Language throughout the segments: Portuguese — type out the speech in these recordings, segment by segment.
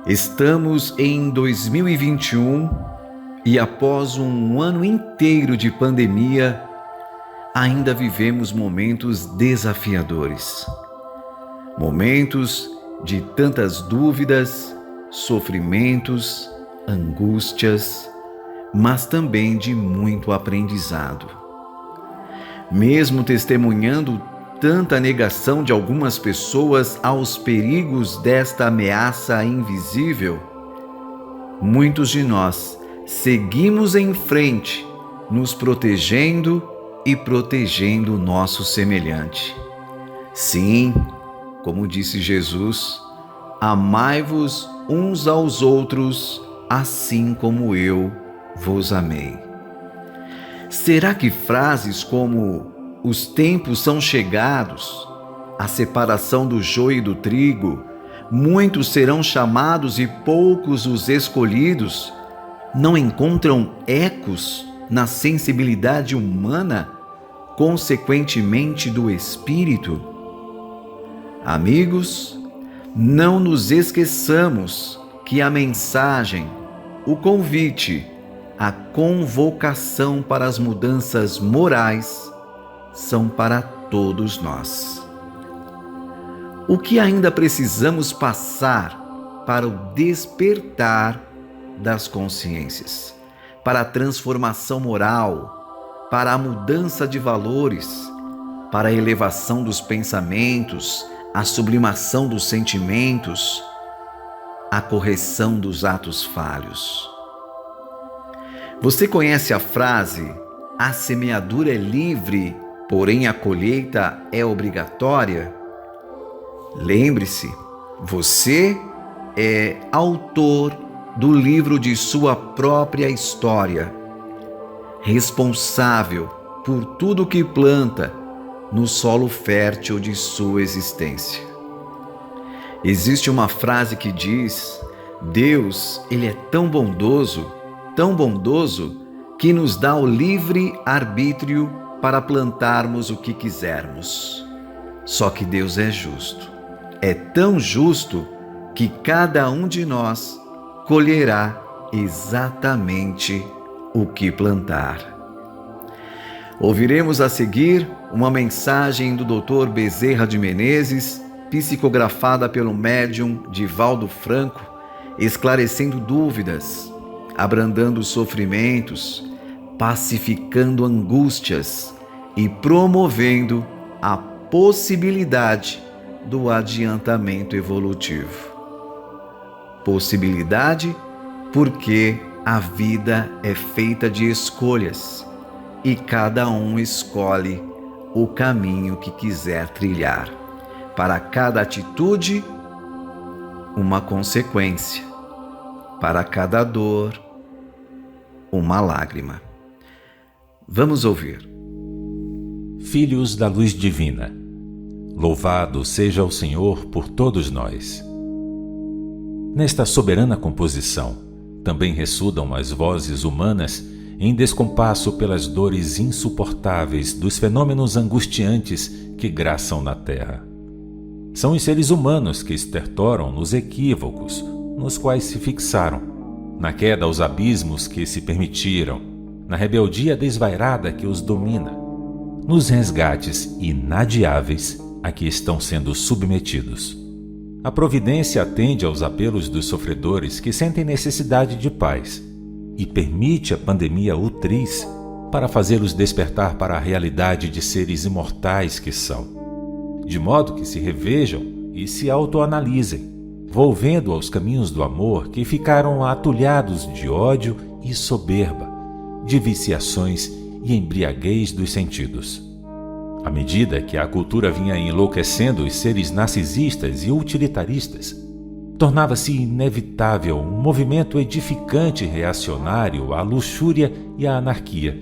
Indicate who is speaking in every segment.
Speaker 1: Estamos em 2021 e após um ano inteiro de pandemia, ainda vivemos momentos desafiadores. Momentos de tantas dúvidas, sofrimentos, angústias, mas também de muito aprendizado. Mesmo testemunhando tanta negação de algumas pessoas aos perigos desta ameaça invisível, muitos de nós seguimos em frente, nos protegendo e protegendo o nosso semelhante. Sim, como disse Jesus, amai-vos uns aos outros, assim como eu vos amei. Será que frases como os tempos são chegados, a separação do joio e do trigo, muitos serão chamados e poucos os escolhidos, não encontram ecos na sensibilidade humana, consequentemente do espírito? Amigos, não nos esqueçamos que a mensagem, o convite, a convocação para as mudanças morais são para todos nós. O que ainda precisamos passar para o despertar das consciências, para a transformação moral, para a mudança de valores, para a elevação dos pensamentos, a sublimação dos sentimentos, a correção dos atos falhos? Você conhece a frase: a semeadura é livre, porém a colheita é obrigatória? Lembre-se, você é autor do livro de sua própria história, responsável por tudo que planta no solo fértil de sua existência. Existe uma frase que diz: Deus, Ele é tão bondoso, que nos dá o livre arbítrio para plantarmos o que quisermos. Só que Deus é justo. É tão justo que cada um de nós colherá exatamente o que plantar. Ouviremos a seguir uma mensagem do Dr. Bezerra de Menezes, psicografada pelo médium Divaldo Franco, esclarecendo dúvidas, abrandando sofrimentos, pacificando angústias e promovendo a possibilidade do adiantamento evolutivo. Possibilidade porque a vida é feita de escolhas e cada um escolhe o caminho que quiser trilhar. Para cada atitude, uma consequência. Para cada dor, uma lágrima. Vamos ouvir.
Speaker 2: Filhos da luz divina, louvado seja o Senhor por todos nós. Nesta soberana composição, também ressudam as vozes humanas em descompasso pelas dores insuportáveis dos fenômenos angustiantes que graçam na terra. São os seres humanos que estertoram nos equívocos nos quais se fixaram, na queda aos abismos que se permitiram, na rebeldia desvairada que os domina, nos resgates inadiáveis a que estão sendo submetidos. A providência atende aos apelos dos sofredores que sentem necessidade de paz e permite a pandemia utriz para fazê-los despertar para a realidade de seres imortais que são, de modo que se revejam e se autoanalisem, volvendo aos caminhos do amor que ficaram atulhados de ódio e soberba, de viciações e embriaguez dos sentidos. À medida que a cultura vinha enlouquecendo os seres narcisistas e utilitaristas, tornava-se inevitável um movimento edificante reacionário à luxúria e à anarquia.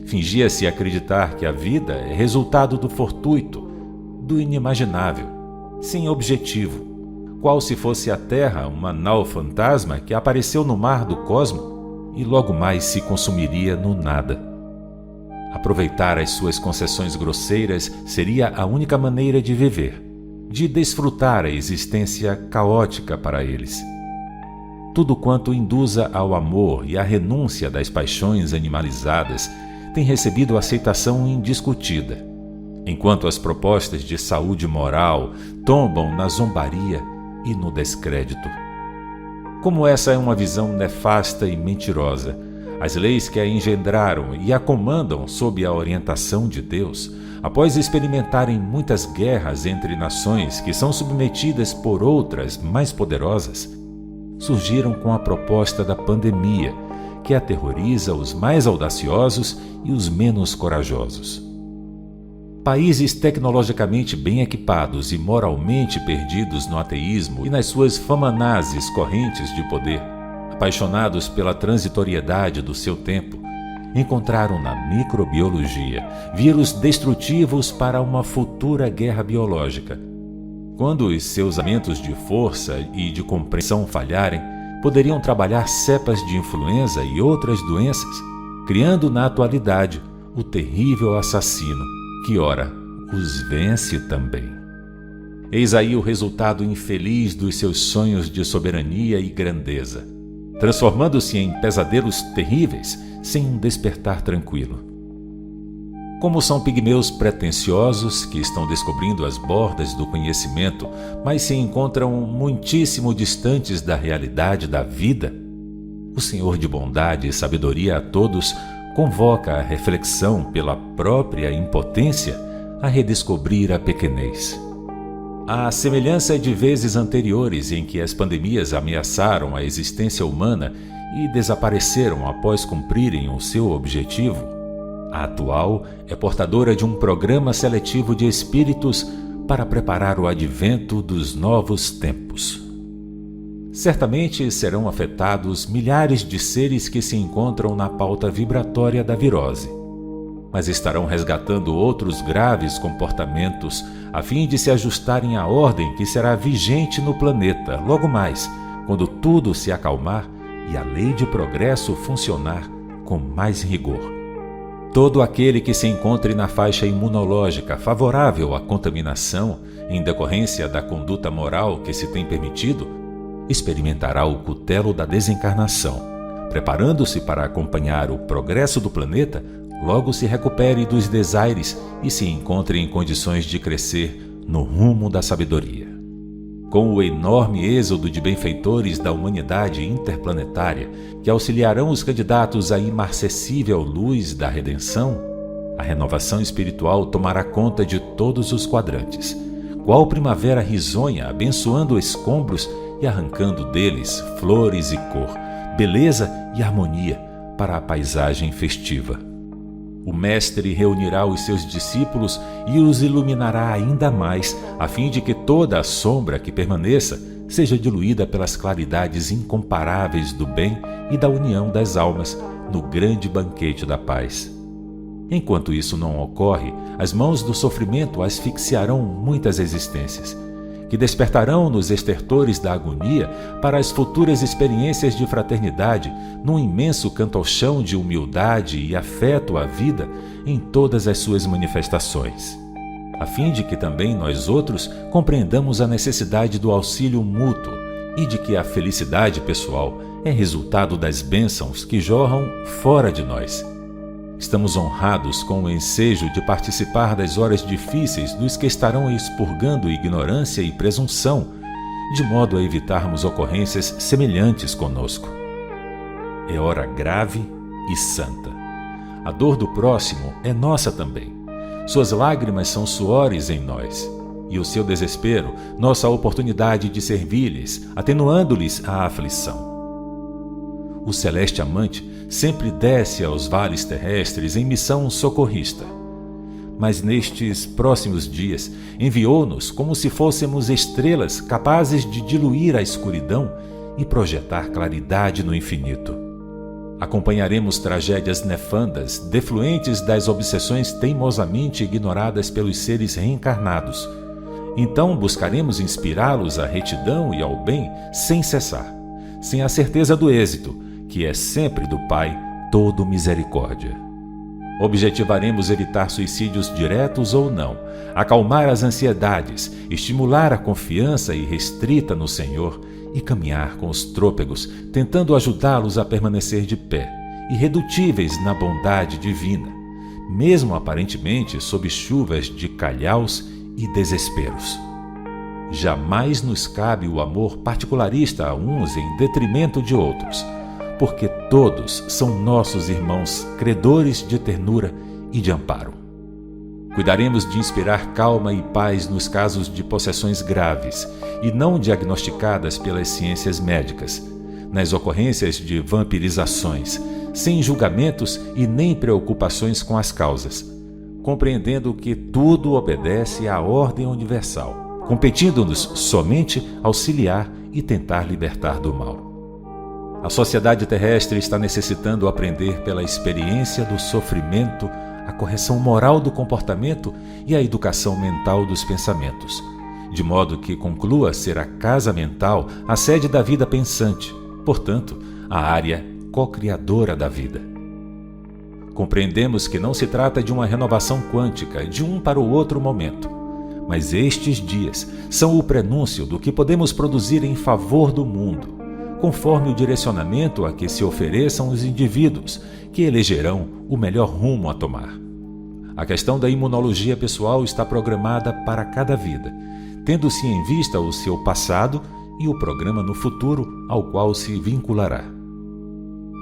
Speaker 2: Fingia-se acreditar que a vida é resultado do fortuito, do inimaginável, sem objetivo, qual se fosse a Terra uma nau fantasma que apareceu no mar do cosmo e logo mais se consumiria no nada. Aproveitar as suas concessões grosseiras seria a única maneira de viver, de desfrutar a existência caótica para eles. Tudo quanto induza ao amor e à renúncia das paixões animalizadas tem recebido aceitação indiscutida, enquanto as propostas de saúde moral tombam na zombaria e no descrédito. Como essa é uma visão nefasta e mentirosa, as leis que a engendraram e a comandam sob a orientação de Deus, após experimentarem muitas guerras entre nações que são submetidas por outras mais poderosas, surgiram com a proposta da pandemia, que aterroriza os mais audaciosos e os menos corajosos. Países tecnologicamente bem equipados e moralmente perdidos no ateísmo e nas suas famanazes correntes de poder, apaixonados pela transitoriedade do seu tempo, encontraram na microbiologia vírus destrutivos para uma futura guerra biológica. Quando os seus aumentos de força e de compreensão falharem, poderiam trabalhar cepas de influenza e outras doenças, criando na atualidade o terrível assassino, que ora os vence também. Eis aí o resultado infeliz dos seus sonhos de soberania e grandeza, transformando-se em pesadelos terríveis sem um despertar tranquilo. Como são pigmeus pretensiosos que estão descobrindo as bordas do conhecimento, mas se encontram muitíssimo distantes da realidade da vida, o Senhor de bondade e sabedoria a todos convoca a reflexão pela própria impotência a redescobrir a pequenez. À semelhança de vezes anteriores em que as pandemias ameaçaram a existência humana e desapareceram após cumprirem o seu objetivo, a atual é portadora de um programa seletivo de espíritos para preparar o advento dos novos tempos. Certamente serão afetados milhares de seres que se encontram na pauta vibratória da virose, mas estarão resgatando outros graves comportamentos a fim de se ajustarem à ordem que será vigente no planeta logo mais, quando tudo se acalmar e a lei de progresso funcionar com mais rigor. Todo aquele que se encontre na faixa imunológica favorável à contaminação, em decorrência da conduta moral que se tem permitido, experimentará o cutelo da desencarnação, preparando-se para acompanhar o progresso do planeta, logo se recupere dos desaires e se encontre em condições de crescer no rumo da sabedoria. Com o enorme êxodo de benfeitores da humanidade interplanetária que auxiliarão os candidatos à imarcessível luz da redenção, a renovação espiritual tomará conta de todos os quadrantes, qual primavera risonha abençoando escombros e arrancando deles flores e cor, beleza e harmonia para a paisagem festiva. O Mestre reunirá os seus discípulos e os iluminará ainda mais, a fim de que toda a sombra que permaneça seja diluída pelas claridades incomparáveis do bem e da união das almas no grande banquete da paz. Enquanto isso não ocorre, as mãos do sofrimento asfixiarão muitas existências, que despertarão nos estertores da agonia para as futuras experiências de fraternidade, num imenso cantochão de humildade e afeto à vida em todas as suas manifestações, a fim de que também nós outros compreendamos a necessidade do auxílio mútuo e de que a felicidade pessoal é resultado das bênçãos que jorram fora de nós. Estamos honrados com o ensejo de participar das horas difíceis dos que estarão expurgando ignorância e presunção, de modo a evitarmos ocorrências semelhantes conosco. É hora grave e santa. A dor do próximo é nossa também. Suas lágrimas são suores em nós, e o seu desespero, nossa oportunidade de servir-lhes, atenuando-lhes a aflição. O celeste amante sempre desce aos vales terrestres em missão socorrista. Mas nestes próximos dias enviou-nos como se fôssemos estrelas capazes de diluir a escuridão e projetar claridade no infinito. Acompanharemos tragédias nefandas, defluentes das obsessões teimosamente ignoradas pelos seres reencarnados. Então buscaremos inspirá-los à retidão e ao bem sem cessar, sem a certeza do êxito, que é sempre do Pai todo misericórdia. Objetivaremos evitar suicídios diretos ou não, acalmar as ansiedades, estimular a confiança irrestrita no Senhor e caminhar com os trôpegos, tentando ajudá-los a permanecer de pé, irredutíveis na bondade divina, mesmo aparentemente sob chuvas de calhaus e desesperos. Jamais nos cabe o amor particularista a uns em detrimento de outros, porque todos são nossos irmãos credores de ternura e de amparo. Cuidaremos de inspirar calma e paz nos casos de possessões graves e não diagnosticadas pelas ciências médicas, nas ocorrências de vampirizações, sem julgamentos e nem preocupações com as causas, compreendendo que tudo obedece à ordem universal, competindo-nos somente auxiliar e tentar libertar do mal. A sociedade terrestre está necessitando aprender pela experiência do sofrimento a correção moral do comportamento e a educação mental dos pensamentos, de modo que conclua ser a casa mental a sede da vida pensante, portanto, a área co-criadora da vida. Compreendemos que não se trata de uma renovação quântica de um para o outro momento, mas estes dias são o prenúncio do que podemos produzir em favor do mundo, conforme o direcionamento a que se ofereçam os indivíduos, que elegerão o melhor rumo a tomar. A questão da imunologia pessoal está programada para cada vida, tendo-se em vista o seu passado e o programa no futuro ao qual se vinculará.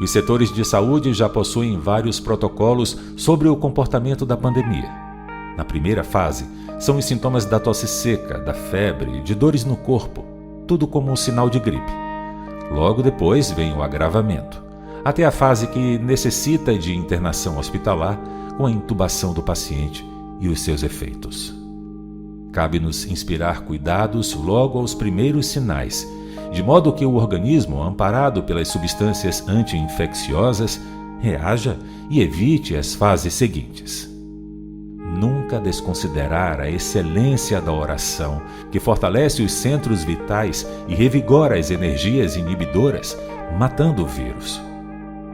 Speaker 2: Os setores de saúde já possuem vários protocolos sobre o comportamento da pandemia. Na primeira fase, são os sintomas da tosse seca, da febre, de dores no corpo, tudo como um sinal de gripe. Logo depois vem o agravamento, até a fase que necessita de internação hospitalar com a intubação do paciente e os seus efeitos. Cabe-nos inspirar cuidados logo aos primeiros sinais, de modo que o organismo, amparado pelas substâncias anti-infecciosas, reaja e evite as fases seguintes. Nunca desconsiderar a excelência da oração, que fortalece os centros vitais e revigora as energias inibidoras, matando o vírus.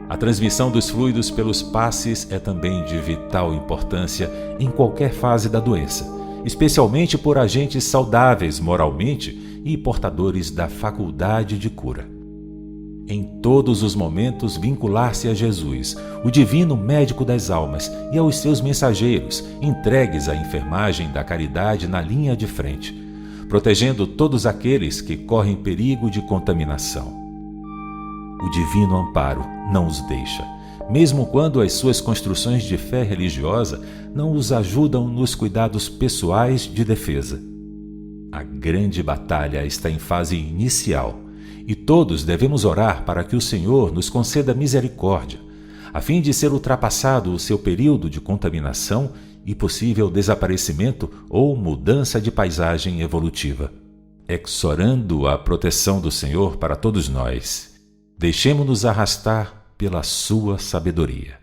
Speaker 2: A transmissão dos fluidos pelos passes é também de vital importância em qualquer fase da doença, especialmente por agentes saudáveis moralmente e portadores da faculdade de cura. Em todos os momentos vincular-se a Jesus, o divino médico das almas, e aos seus mensageiros, entregues à enfermagem da caridade na linha de frente, protegendo todos aqueles que correm perigo de contaminação. O divino amparo não os deixa, mesmo quando as suas construções de fé religiosa não os ajudam nos cuidados pessoais de defesa. A grande batalha está em fase inicial, e todos devemos orar para que o Senhor nos conceda misericórdia, a fim de ser ultrapassado o seu período de contaminação e possível desaparecimento ou mudança de paisagem evolutiva. Exorando a proteção do Senhor para todos nós, deixemo-nos arrastar pela sua sabedoria.